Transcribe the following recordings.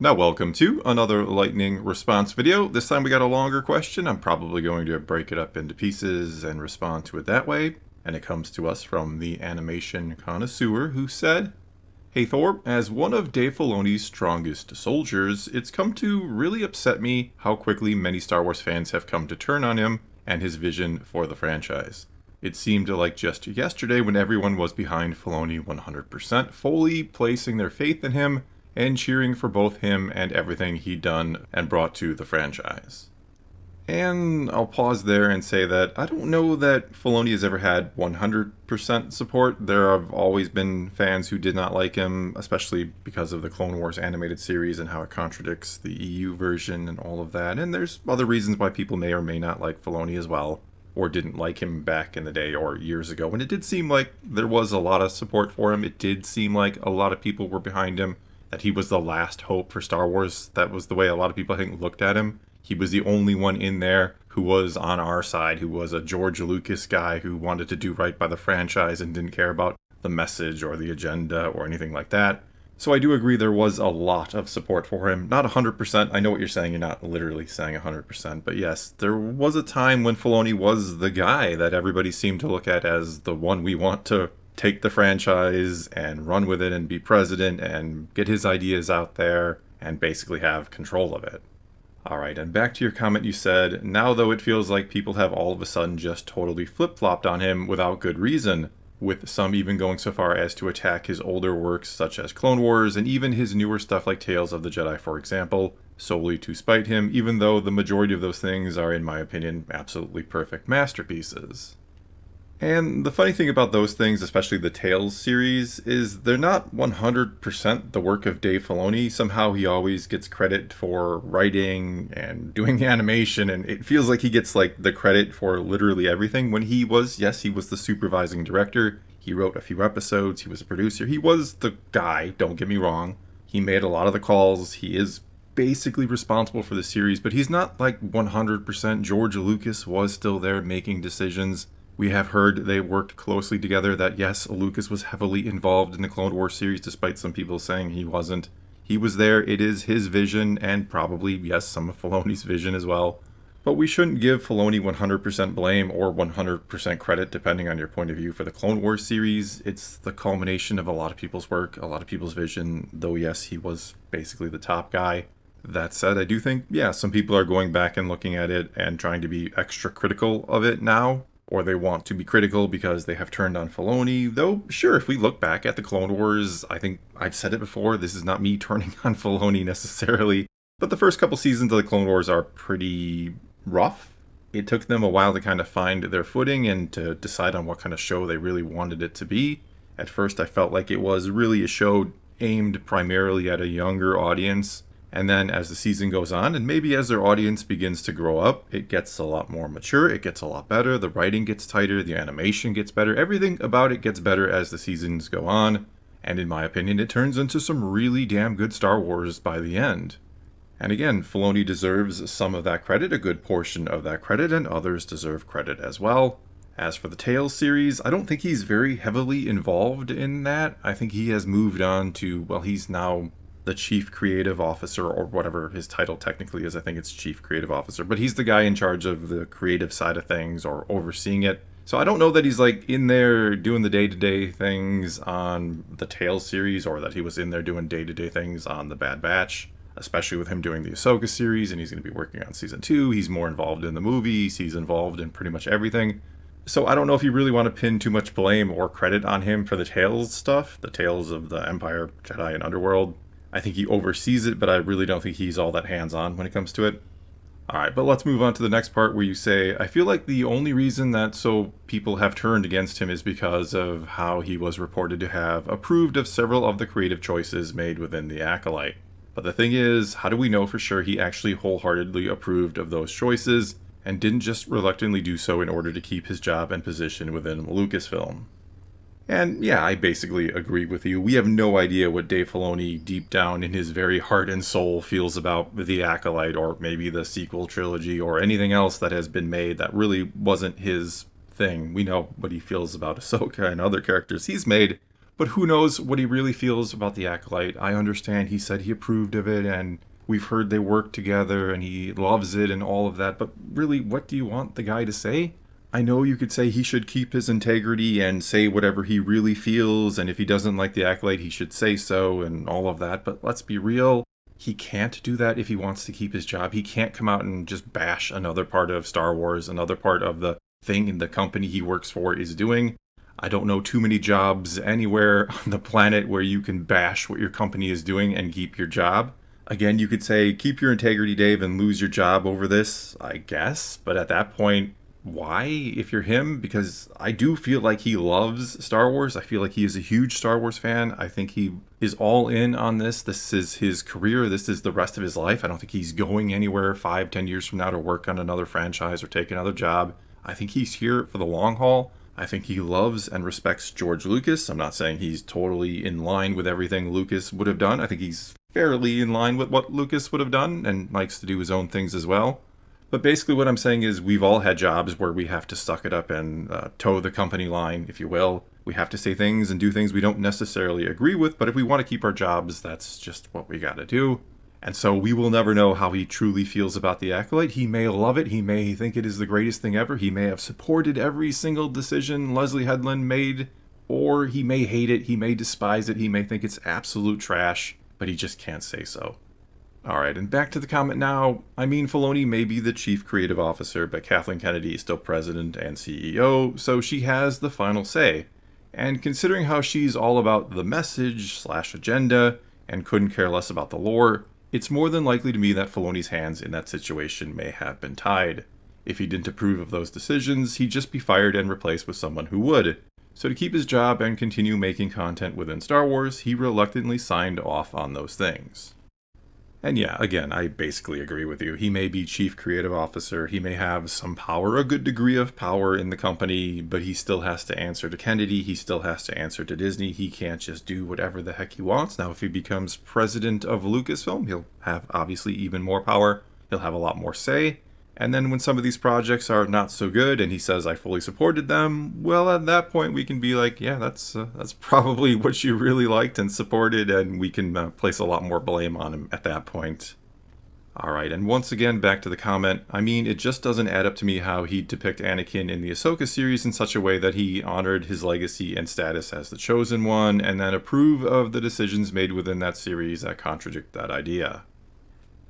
Now welcome to another lightning response video. This time we got a longer question. I'm probably going to break it up into pieces and respond to it that way. And it comes to us from the animation connoisseur who said, "Hey Thor, as one of Dave Filoni's strongest soldiers, it's come to really upset me how quickly many Star Wars fans have come to turn on him and his vision for the franchise. It seemed like just yesterday when everyone was behind Filoni 100%, fully placing their faith in him and cheering for both him and everything he'd done and brought to the franchise." And I'll pause there and say that I don't know that Filoni has ever had 100% support. There have always been fans who did not like him, especially because of the Clone Wars animated series and how it contradicts the EU version and all of that. And there's other reasons why people may or may not like Filoni as well, or didn't like him back in the day or years ago. And it did seem like there was a lot of support for him. It did seem like a lot of people were behind him, that he was the last hope for Star Wars. That was the way a lot of people, I think, looked at him. He was the only one in there who was on our side, who was a George Lucas guy who wanted to do right by the franchise and didn't care about the message or the agenda or anything like that. So I do agree there was a lot of support for him. Not 100%. I know what you're saying. You're not literally saying 100%. But yes, there was a time when Filoni was the guy that everybody seemed to look at as the one we want to take the franchise and run with it and be president and get his ideas out there and basically have control of it. Alright, and back to your comment. You said, "Now though it feels like people have all of a sudden just totally flip-flopped on him without good reason, with some even going so far as to attack his older works such as Clone Wars and even his newer stuff like Tales of the Jedi, for example, solely to spite him, even though the majority of those things are, in my opinion, absolutely perfect masterpieces." And the funny thing about those things, especially the Tales series, is they're not 100% the work of Dave Filoni. Somehow he always gets credit for writing and doing the animation, and it feels like he gets like the credit for literally everything when he was, yes, he was the supervising director. He wrote a few episodes, he was a producer, he was the guy, don't get me wrong. He made a lot of the calls, he is basically responsible for the series, but he's not like 100%. George Lucas was still there making decisions. We have heard they worked closely together, that yes, Lucas was heavily involved in the Clone Wars series, despite some people saying he wasn't. He was there, it is his vision, and probably, yes, some of Filoni's vision as well. But we shouldn't give Filoni 100% blame or 100% credit, depending on your point of view, for the Clone Wars series. It's the culmination of a lot of people's work, a lot of people's vision, though yes, he was basically the top guy. That said, I do think, yeah, some people are going back and looking at it and trying to be extra critical of it now. Or they want to be critical because they have turned on Filoni. Though, sure, if we look back at the Clone Wars, I think I've said it before, this is not me turning on Filoni necessarily, but the first couple seasons of the Clone Wars are pretty rough. It took them a while to kind of find their footing and to decide on what kind of show they really wanted it to be. At first, I felt like it was really a show aimed primarily at a younger audience. And then as the season goes on, and maybe as their audience begins to grow up, it gets a lot more mature, it gets a lot better, the writing gets tighter, the animation gets better, everything about it gets better as the seasons go on. And in my opinion, it turns into some really damn good Star Wars by the end. And again, Filoni deserves some of that credit, a good portion of that credit, and others deserve credit as well. As for the Tales series, I don't think he's very heavily involved in that. I think he has moved on to, well, he's now the chief creative officer, or whatever his title technically is. I think it's chief creative officer, but he's the guy in charge of the creative side of things or overseeing it. So I don't know that he's like in there doing the day-to-day things on the Tales series, or that he was in there doing day-to-day things on the Bad Batch, especially with him doing the Ahsoka series, and he's going to be working on season 2. He's more involved in the movies. He's involved in pretty much everything. So I don't know if you really want to pin too much blame or credit on him for the Tales stuff, the Tales of the Empire, Jedi, and Underworld. I think he oversees it, but I really don't think he's all that hands-on when it comes to it. Alright, but let's move on to the next part where you say, "I feel like the only reason that so people have turned against him is because of how he was reported to have approved of several of the creative choices made within the Acolyte. But the thing is, how do we know for sure he actually wholeheartedly approved of those choices and didn't just reluctantly do so in order to keep his job and position within Lucasfilm?" And yeah, I basically agree with you. We have no idea what Dave Filoni, deep down in his very heart and soul, feels about The Acolyte, or maybe the sequel trilogy, or anything else that has been made that really wasn't his thing. We know what he feels about Ahsoka and other characters he's made, But who knows what he really feels about the Acolyte. I understand he said he approved of it, and we've heard they work together, and he loves it and all of that. But really, what do you want the guy to say? I know you could say he should keep his integrity and say whatever he really feels, and if he doesn't like the Acolyte, he should say so and all of that. But let's be real. He can't do that if he wants to keep his job. He can't come out and just bash another part of Star Wars, another part of the thing the company he works for is doing. I don't know too many jobs anywhere on the planet where you can bash what your company is doing and keep your job. Again, you could say, keep your integrity, Dave, and lose your job over this, I guess. But at that point, why, if you're him? Because I do feel like he loves Star Wars. I feel like he is a huge Star Wars fan. I think he is all in on this. This is his career. This is the rest of his life. I don't think he's going anywhere 5-10 years from now to work on another franchise or take another job. I think he's here for the long haul. I think he loves and respects George Lucas. I'm not saying he's totally in line with everything Lucas would have done. I think he's fairly in line with what Lucas would have done and likes to do his own things as well. But basically what I'm saying is we've all had jobs where we have to suck it up and toe the company line, if you will. We have to say things and do things we don't necessarily agree with, but if we want to keep our jobs, that's just what we got to do. And so we will never know how he truly feels about the Acolyte. He may love it. He may think it is the greatest thing ever. He may have supported every single decision Leslie Headland made, or he may hate it. He may despise it. He may think it's absolute trash, but he just can't say so. Alright, and back to the comment now. I mean, Filoni may be the chief creative officer, but Kathleen Kennedy is still president and CEO, so she has the final say. And considering how she's all about the message/agenda and couldn't care less about the lore, it's more than likely to me that Filoni's hands in that situation may have been tied. If he didn't approve of those decisions, he'd just be fired and replaced with someone who would. So to keep his job and continue making content within Star Wars, he reluctantly signed off on those things. And yeah, again, I basically agree with you. He may be chief creative officer, he may have some power, a good degree of power in the company, but he still has to answer to Kennedy, he still has to answer to Disney. He can't just do whatever the heck he wants. Now, if he becomes president of Lucasfilm, he'll have obviously even more power. He'll have a lot more say. And then when some of these projects are not so good and he says, I fully supported them, well, at that point we can be like, yeah, that's probably what you really liked and supported, and we can place a lot more blame on him at that point. Alright, and once again, back to the comment. I mean, it just doesn't add up to me how he'd depict Anakin in the Ahsoka series in such a way that he honored his legacy and status as the Chosen One, and then approve of the decisions made within that series that contradict that idea.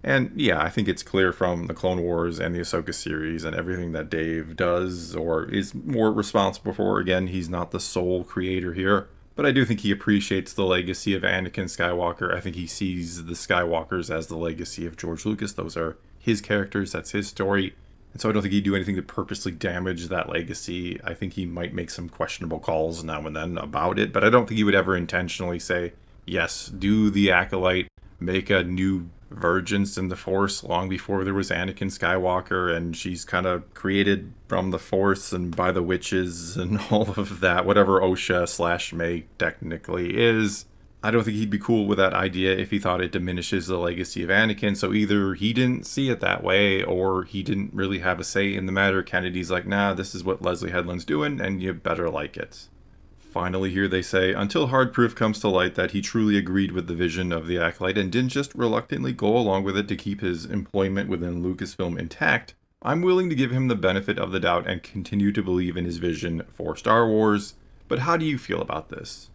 And yeah, I think it's clear from the Clone Wars and the Ahsoka series and everything that Dave does or is more responsible for. Again, he's not the sole creator here, but I do think he appreciates the legacy of Anakin Skywalker. I think he sees the Skywalkers as the legacy of George Lucas. Those are his characters, that's his story. And so I don't think he'd do anything to purposely damage that legacy. I think he might make some questionable calls now and then about it, but I don't think he would ever intentionally say, yes, do the Acolyte, make a new virgins in the Force long before there was Anakin Skywalker, and she's kind of created from the Force and by the witches and all of that, whatever OSHA/May technically is. I don't think he'd be cool with that idea if he thought it diminishes the legacy of Anakin, so either he didn't see it that way or he didn't really have a say in the matter. Kennedy's like, nah, this is what Leslie Headland's doing and you better like it. Finally, here they say, until hard proof comes to light that he truly agreed with the vision of the Acolyte and didn't just reluctantly go along with it to keep his employment within Lucasfilm intact, I'm willing to give him the benefit of the doubt and continue to believe in his vision for Star Wars. But how do you feel about this?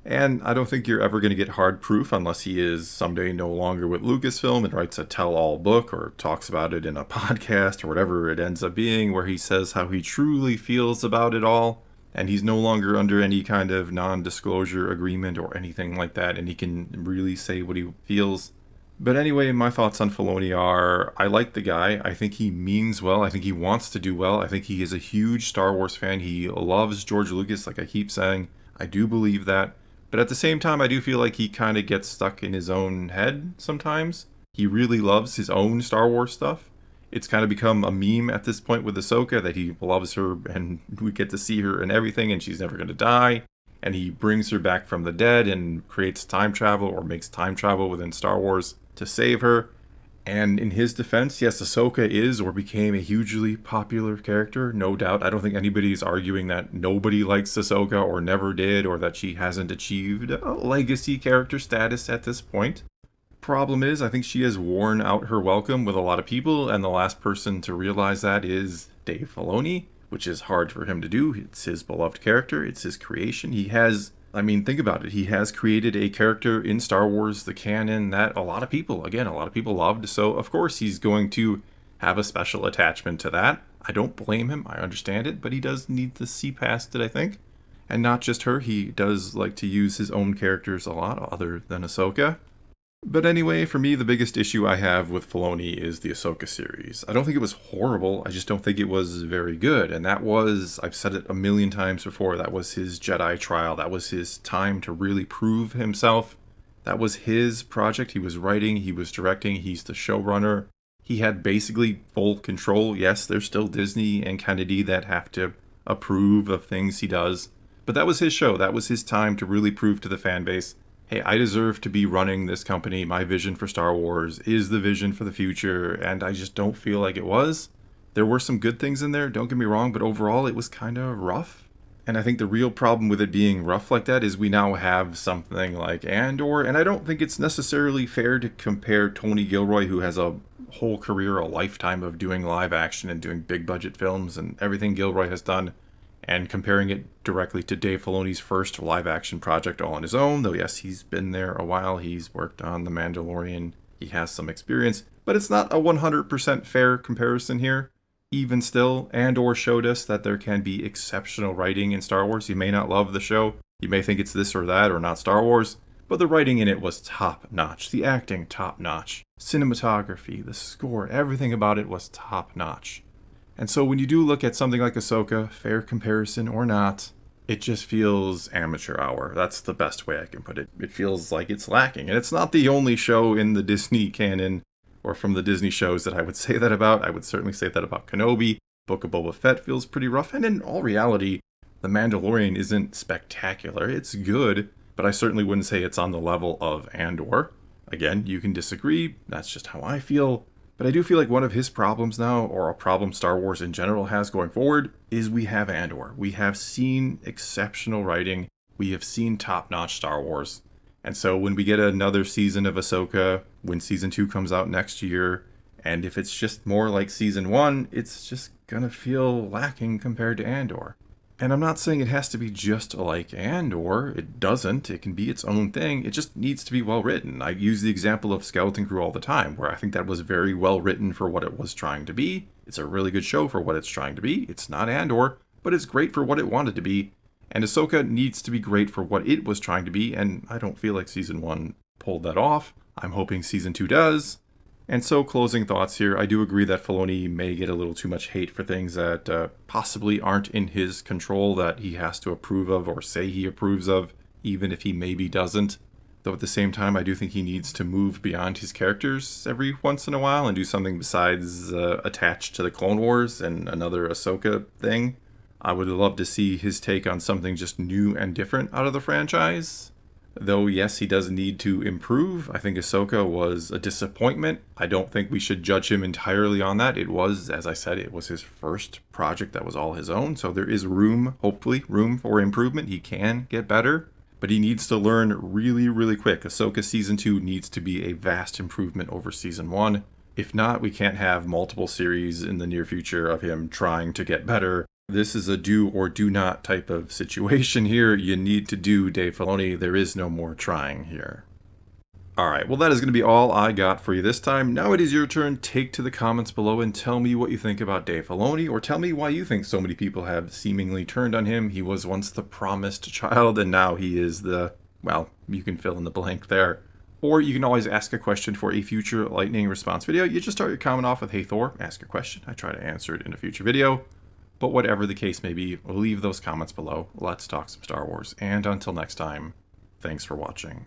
And I don't think you're ever going to get hard proof unless he is someday no longer with Lucasfilm and writes a tell-all book or talks about it in a podcast or whatever it ends up being, where he says how he truly feels about it all. And he's no longer under any kind of non-disclosure agreement or anything like that, and he can really say what he feels. But anyway, my thoughts on Filoni are, I like the guy. I think he means well. I think he wants to do well. I think he is a huge Star Wars fan. He loves George Lucas, like I keep saying. I do believe that. But at the same time, I do feel like he kind of gets stuck in his own head sometimes. He really loves his own Star Wars stuff. It's kind of become a meme at this point with Ahsoka that he loves her and we get to see her and everything and she's never going to die. And he brings her back from the dead and creates time travel or makes time travel within Star Wars to save her. And in his defense, yes, Ahsoka is or became a hugely popular character, no doubt. I don't think anybody's arguing that nobody likes Ahsoka or never did, or that she hasn't achieved a legacy character status at this point. Problem is, I think she has worn out her welcome with a lot of people, and the last person to realize that is Dave Filoni, which is hard for him to do. It's his beloved character, it's his creation. Think about it. He has created a character in Star Wars, the canon, that a lot of people loved. So, of course, he's going to have a special attachment to that. I don't blame him. I understand it. But he does need to see past it, I think. And not just her. He does like to use his own characters a lot, other than Ahsoka. But anyway, for me, the biggest issue I have with Filoni is the Ahsoka series. I don't think it was horrible, I just don't think it was very good. And that was, I've said it a million times before, that was his Jedi trial. That was his time to really prove himself. That was his project. He was writing, he was directing, he's the showrunner. He had basically full control. Yes, there's still Disney and Kennedy that have to approve of things he does. But that was his show. That was his time to really prove to the fan base, hey, I deserve to be running this company. My vision for Star Wars is the vision for the future, and I just don't feel like it was. There were some good things in there, don't get me wrong, but overall it was kind of rough. And I think the real problem with it being rough like that is we now have something like Andor, and I don't think it's necessarily fair to compare Tony Gilroy, who has a whole career, a lifetime of doing live action and doing big budget films and everything Gilroy has done, and comparing it directly to Dave Filoni's first live-action project all on his own. Though yes, he's been there a while, he's worked on The Mandalorian, he has some experience, but it's not a 100% fair comparison here. Even still, Andor showed us that there can be exceptional writing in Star Wars. You may not love the show, you may think it's this or that or not Star Wars, but the writing in it was top-notch, the acting top-notch, cinematography, the score, everything about it was top-notch. And so when you do look at something like Ahsoka, fair comparison or not, it just feels amateur hour. That's the best way I can put it. It feels like it's lacking. And it's not the only show in the Disney canon, or from the Disney shows, that I would say that about. I would certainly say that about Kenobi. Book of Boba Fett feels pretty rough. And in all reality, The Mandalorian isn't spectacular. It's good, but I certainly wouldn't say it's on the level of Andor. Again, you can disagree. That's just how I feel. But I do feel like one of his problems now, or a problem Star Wars in general has going forward, is we have Andor. We have seen exceptional writing. We have seen top-notch Star Wars. And so when we get another season of Ahsoka, when season 2 comes out next year, and if it's just more like season 1, it's just gonna feel lacking compared to Andor. And I'm not saying it has to be just like Andor. It doesn't. It can be its own thing. It just needs to be well written. I use the example of Skeleton Crew all the time, where I think that was very well written for what it was trying to be. It's a really good show for what it's trying to be. It's not Andor, but it's great for what it wanted to be. And Ahsoka needs to be great for what it was trying to be, and I don't feel like season 1 pulled that off. I'm hoping season 2 does. And so, closing thoughts here, I do agree that Filoni may get a little too much hate for things that possibly aren't in his control, that he has to approve of or say he approves of, even if he maybe doesn't. Though at the same time, I do think he needs to move beyond his characters every once in a while and do something besides attach to the Clone Wars and another Ahsoka thing. I would love to see his take on something just new and different out of the franchise. Though, yes, he does need to improve. I think Ahsoka was a disappointment. I don't think we should judge him entirely on that. It was, as I said, it was his first project that was all his own. So there is room, hopefully, room for improvement. He can get better, but he needs to learn really, really quick. Ahsoka Season 2 needs to be a vast improvement over Season 1. If not, we can't have multiple series in the near future of him trying to get better. This is a do or do not type of situation here. You need to do, Dave Filoni. There is no more trying here. Alright, well that is going to be all I got for you this time. Now it is your turn. Take to the comments below and tell me what you think about Dave Filoni, or tell me why you think so many people have seemingly turned on him. He was once the promised child, and now he is the, well, you can fill in the blank there. Or you can always ask a question for a future lightning response video. You just start your comment off with, "Hey Thor, ask a question." I try to answer it in a future video. But whatever the case may be, leave those comments below. Let's talk some Star Wars. And until next time, thanks for watching.